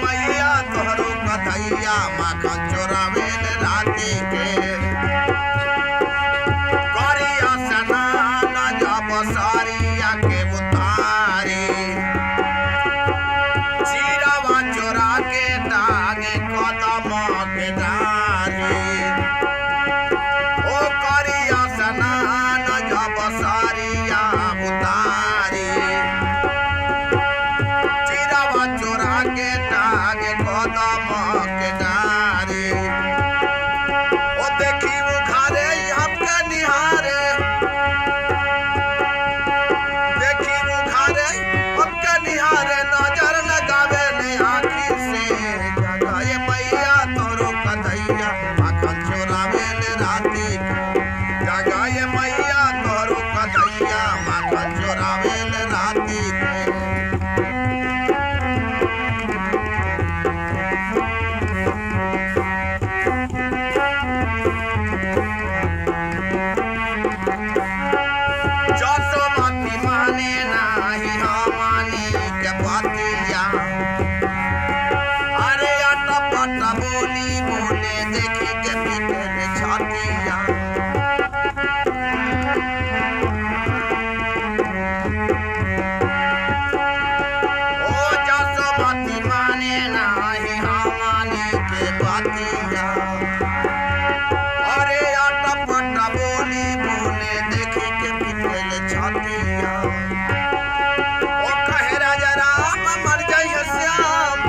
मैया तोहरो कथैया माखन चोरावेल राती के करिया स्नान जब सारिया के उतारी चीरवा चोरा के टांगे कदम के डारी ओ करिया स्नान जब सारिया उतारी चीरवा चोरा के टांगे कदम के डारी ओ देखी उखारे हमके निहारे देखी उखारे हमके निहारे नजर लगावे ने आँखी से जगाए मैया तोरो कथैया माखन चोरावेल राती जगाए मैया तोरो कथैया माखन चोरावेल राती जसोमती माने नाही हमानी के बतिया अरे अटपट बोली बोले देखी के पीटे छतिया ओ जसोमती माने नाही हमानी के बतिया अरे अटपट बोली बोले देखी के पीटे छतिया ओ कहे राजा राम मर जाइए श्याम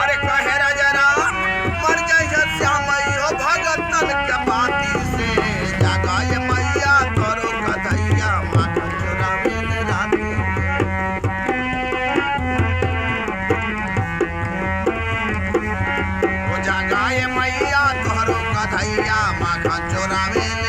अरे कहे राजा राम मर जाइए श्याम यो भगतन के बाती से जगाए मैया तोरो कथैया माखन चोरावेल राती ओ जगाए मैया तोरो कथैया माखन चोरावेल